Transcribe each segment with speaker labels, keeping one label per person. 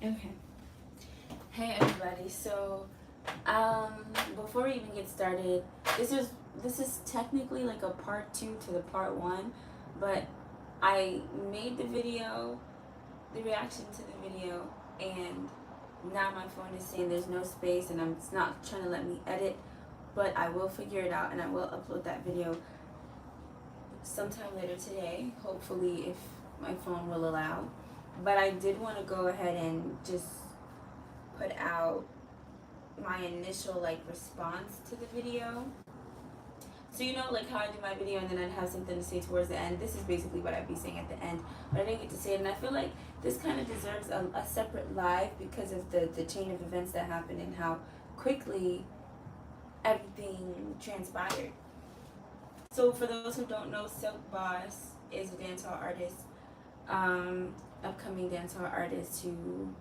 Speaker 1: Okay. Hey everybody. So, before we even get started, this is technically like a part two to the part one, but I made the video, the reaction to the video, and now my phone is saying there's no space and it's not trying to let me edit, but I will figure it out and I will upload that video sometime later today, hopefully if my phone will allow. But I did want to go ahead and just put out my initial like response to the video. So you know like how I do my video and then I'd have something to say towards the end. This is basically what I'd be saying at the end. But I didn't get to say it, and I feel like this kind of deserves a separate live because of the chain of events that happened and how quickly everything transpired. So for those who don't know, Silk Boss is a dancehall artist, upcoming dancehall artist who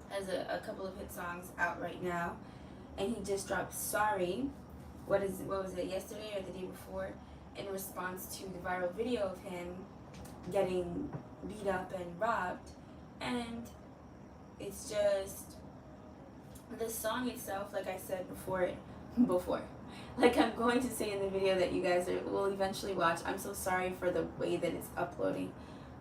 Speaker 1: has a couple of hit songs out right now, and he just dropped "Sorry." What was it, yesterday or the day before? In response to the viral video of him getting beat up and robbed, and it's just the song itself. Like I said before, like I'm going to say in the video that you guys will eventually watch. I'm so sorry for the way that it's uploading,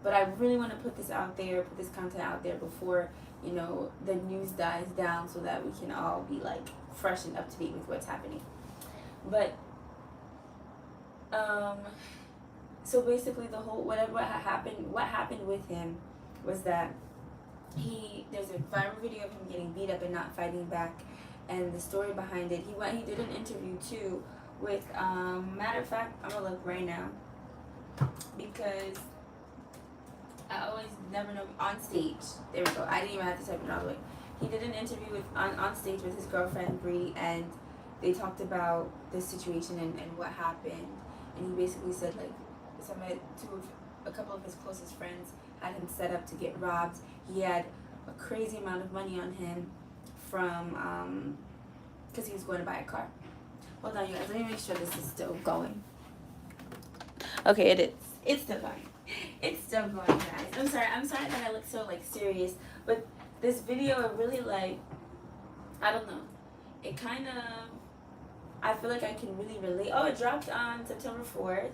Speaker 1: but I really want to put this out there, put this content out there before the news dies down, so that we can all be like fresh and up to date with what's happening. But so basically the whole what happened with him was that there's a viral video of him getting beat up and not fighting back, and the story behind it. He did an interview too with matter of fact, I'm gonna look right now because I always never know. On stage, there we go. I didn't even have to type it all the way. He did an interview on stage with his girlfriend Bree, and they talked about the situation and what happened. And he basically said like a couple of his closest friends had him set up to get robbed. He had a crazy amount of money on him from because he was going to buy a car. Hold on, you guys. Let me make sure this is still going. Okay, it is. It's still going. It's still going, guys. I'm sorry that I look so like serious, but this video it really like, I don't know. It kind of, I feel like I can really relate. Oh, it dropped on September 4th.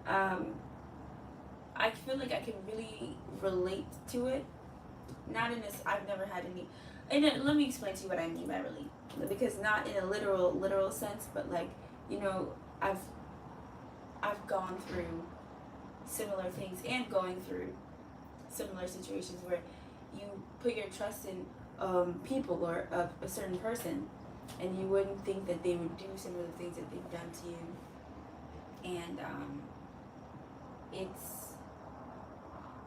Speaker 1: I feel like I can really relate to it. Not in this, I've never had any, and let me explain to you what I mean by relate. Because not in a literal sense, but like, I've gone through similar things and going through similar situations where you put your trust in people or a certain person, and you wouldn't think that they would do some of the things that they've done to you, and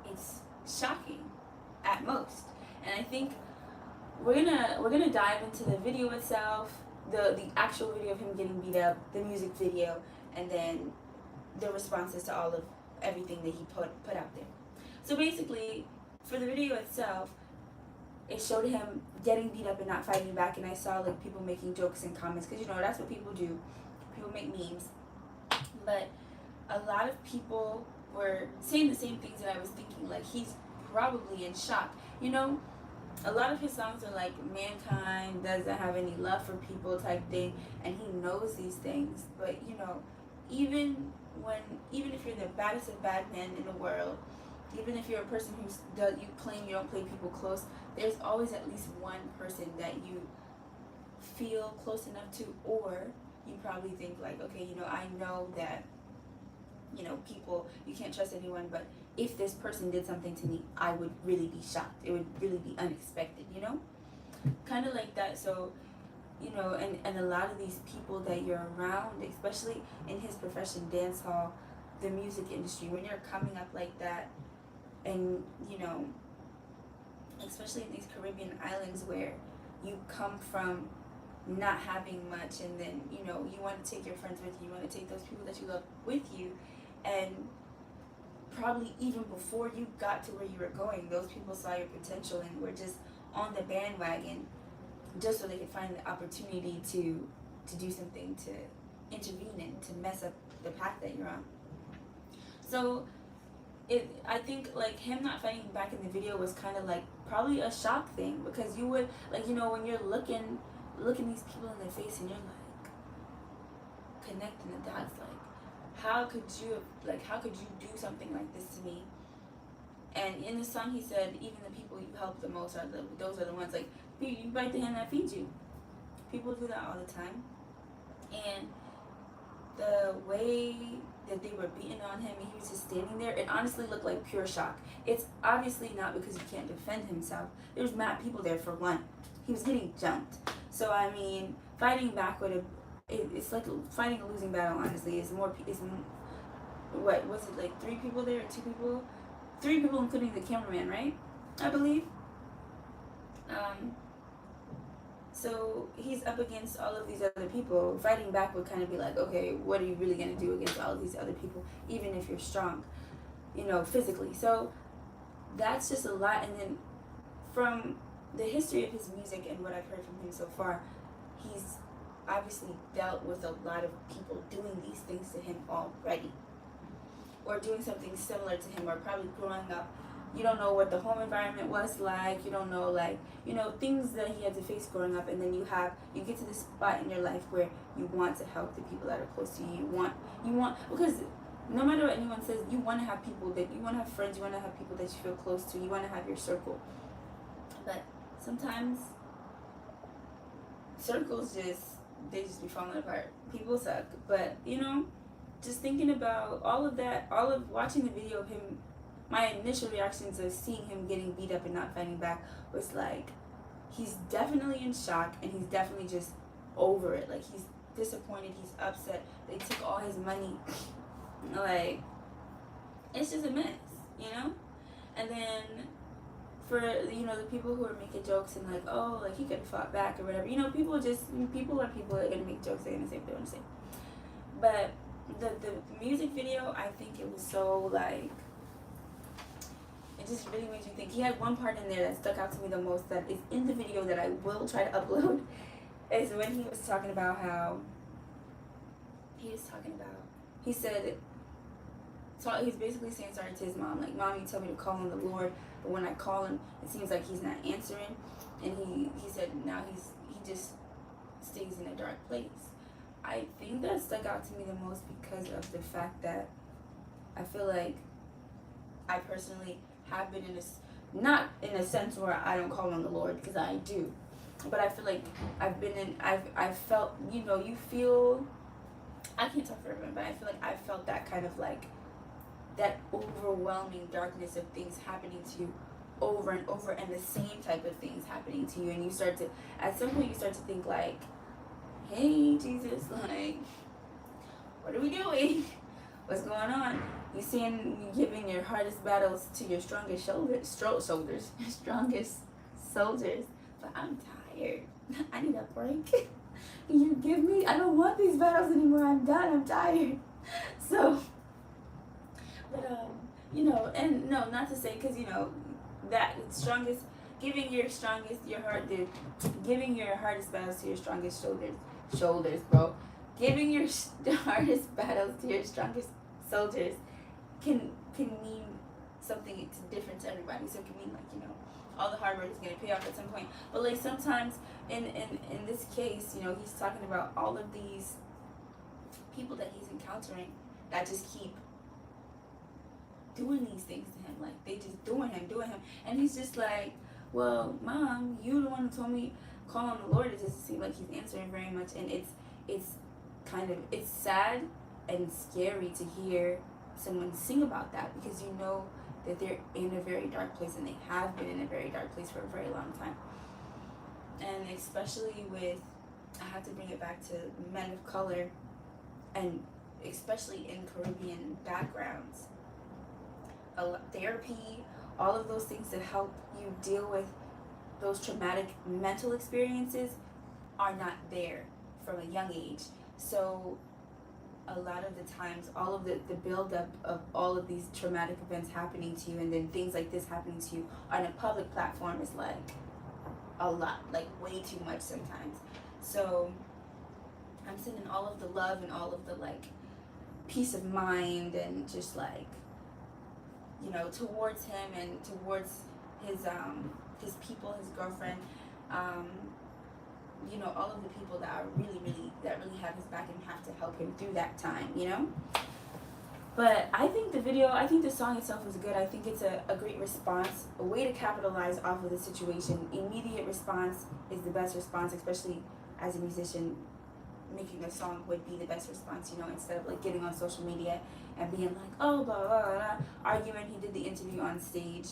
Speaker 1: it's shocking at most. And I think we're gonna dive into the video itself, the actual video of him getting beat up, the music video, and then the responses to all of everything that he put out there. So basically, for the video itself, it showed him getting beat up and not fighting back, and I saw like people making jokes and comments because that's what people do. People make memes, but a lot of people were saying the same things that I was thinking. Like he's probably in shock. A lot of his songs are like mankind doesn't have any love for people type thing, and he knows these things. But even even if you're the baddest of bad men in the world, even if you're a person you claim you don't play people close, there's always at least one person that you feel close enough to, or you probably think like, okay, I know that people, you can't trust anyone, but if this person did something to me, I would really be shocked. It would really be unexpected, kind of like that. So and a lot of these people that you're around, especially in his profession, dance hall, the music industry, when you're coming up like that, and especially in these Caribbean islands where you come from not having much, and then you want to take your friends with you, you want to take those people that you love with you, and probably even before you got to where you were going, those people saw your potential and were just on the bandwagon just so they could find the opportunity to do something, to intervene and to mess up the path that you're on. So I think like him not fighting back in the video was kind of like probably a shock thing, because you would like, you know, when you're looking these people in the face and you're like connecting the dots, like how could you do something like this to me? And in the song he said, even the people you help the most are those are the ones, like, you bite the hand that feeds you. People do that all the time. And the way that they were beating on him and he was just standing there, it honestly looked like pure shock. It's obviously not because he can't defend himself. There's mad people there for one. He was getting jumped. So I mean, fighting back would have, it's like fighting a losing battle. Honestly, what was it, like 3 people there or 2 people? 3 people including the cameraman, right? I believe. So he's up against all of these other people. Fighting back would kind of be like, okay, what are you really going to do against all of these other people, even if you're strong, you know, physically? So that's just a lot. And then from the history of his music and what I've heard from him so far, he's obviously dealt with a lot of people doing these things to him already, or doing something similar to him, or probably growing up. You don't know what the home environment was like. You don't know, like, you know, things that he had to face growing up. And then you get to this spot in your life where you want to help the people that are close to you. You want, because no matter what anyone says, you want to have people that, you want to have friends, you want to have people that you feel close to, you want to have your circle. But sometimes circles they just be falling apart. People suck. But, you know, just thinking about all of that, all of watching the video of him, my initial reactions of seeing him getting beat up and not fighting back was like, he's definitely in shock, and he's definitely just over it. Like, he's disappointed, he's upset. They took all his money. Like, it's just a mess, you know? And then for, you know, the people who are making jokes and like, oh, like, he could have fought back or whatever. You know, people are going to make jokes. They're going to say what they want to say. But the music video, I think it was so, like, it just really made you think. He had one part in there that stuck out to me the most, that is in the video, that I will try to upload, is when he was talking about how he said, so he's basically saying sorry to his mom, like, Mom, you told me to call on the Lord, but when I call him, it seems like he's not answering. And he said now he just stays in a dark place. I think that stuck out to me the most because of the fact that I feel like I personally have been not in a sense where I don't call on the Lord, because I do, but I feel like I've felt, you know, you feel, I can't talk for everyone, but I feel like I felt that kind of like that overwhelming darkness of things happening to you over and over, and the same type of things happening to you, and you start to, at some point you start to think like, hey, Jesus, like, what are we doing? What's going on? You seeing giving your hardest battles to your strongest strongest soldiers. But I'm tired. I need a break. Can you give me? I don't want these battles anymore. I'm done. I'm tired. So, but you know, and no, not to say, because, you know, that strongest, giving your hardest battles to your strongest shoulders, bro. Giving your hardest battles to your strongest soldiers can mean something different to everybody. So it can mean, like, you know, all the hard work is going to pay off at some point. But like sometimes in this case, you know, he's talking about all of these people that he's encountering that just keep doing these things to him. Like, they just doing him. And he's just like, well, Mom, you the one who told me call on the Lord. It doesn't seem like he's answering very much. And it's sad and scary to hear someone sing about that, because you know that they're in a very dark place, and they have been in a very dark place for a very long time. And especially with, I have to bring it back to men of color, and especially in Caribbean backgrounds, therapy, all of those things that help you deal with those traumatic mental experiences are not there from a young age. So a lot of the times, all of the build-up of all of these traumatic events happening to you, and then things like this happening to you on a public platform, is like a lot, like way too much sometimes. So I'm sending all of the love and all of the, like, peace of mind, and just like you know, towards him and towards his people, his girlfriend, you know, all of the people that are that really have his back and have to help him through that time, you know. But I think the song itself is good. I think it's a great response, a way to capitalize off of the situation. Immediate response is the best response, especially as a musician. Making a song would be the best response, you know, instead of like getting on social media and being like, oh, blah, blah, blah, blah, arguing. He did the interview on stage.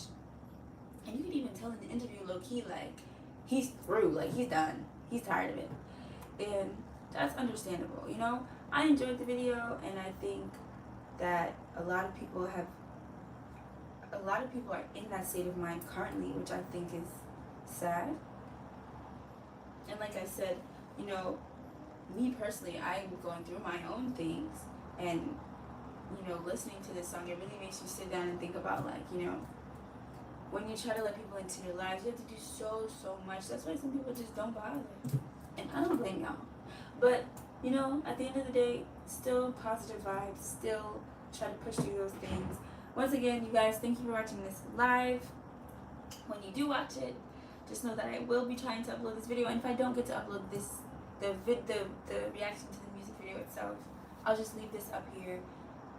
Speaker 1: And you could even tell in the interview, low key, like, he's through, like, he's done. He's tired of it. And that's understandable, you know. I enjoyed the video, and I think that a lot of people are in that state of mind currently, which I think is sad. And like I said, you know, me personally, I'm going through my own things, and you know, listening to this song, it really makes you sit down and think about, like, you know, when you try to let people into your lives, you have to do so much. That's why some people just don't bother, and I don't blame y'all. But you know, at the end of the day, still positive vibes, still try to push through those things. Once again, you guys, thank you for watching this live. When you do watch it, just know that I will be trying to upload this video, and if I don't get to upload this, the reaction to the music video itself, I'll just leave this up here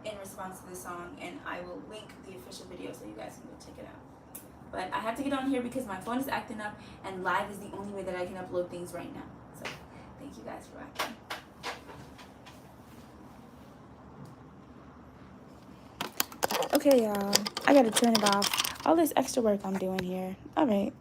Speaker 1: in response to the song, and I will link the official video so you guys can go check it out. But I have to get on here because my phone is acting up, and live is the only way that I can upload things right now. So thank you guys for watching. Okay, y'all, I gotta turn it off. All this extra work I'm doing here. All right.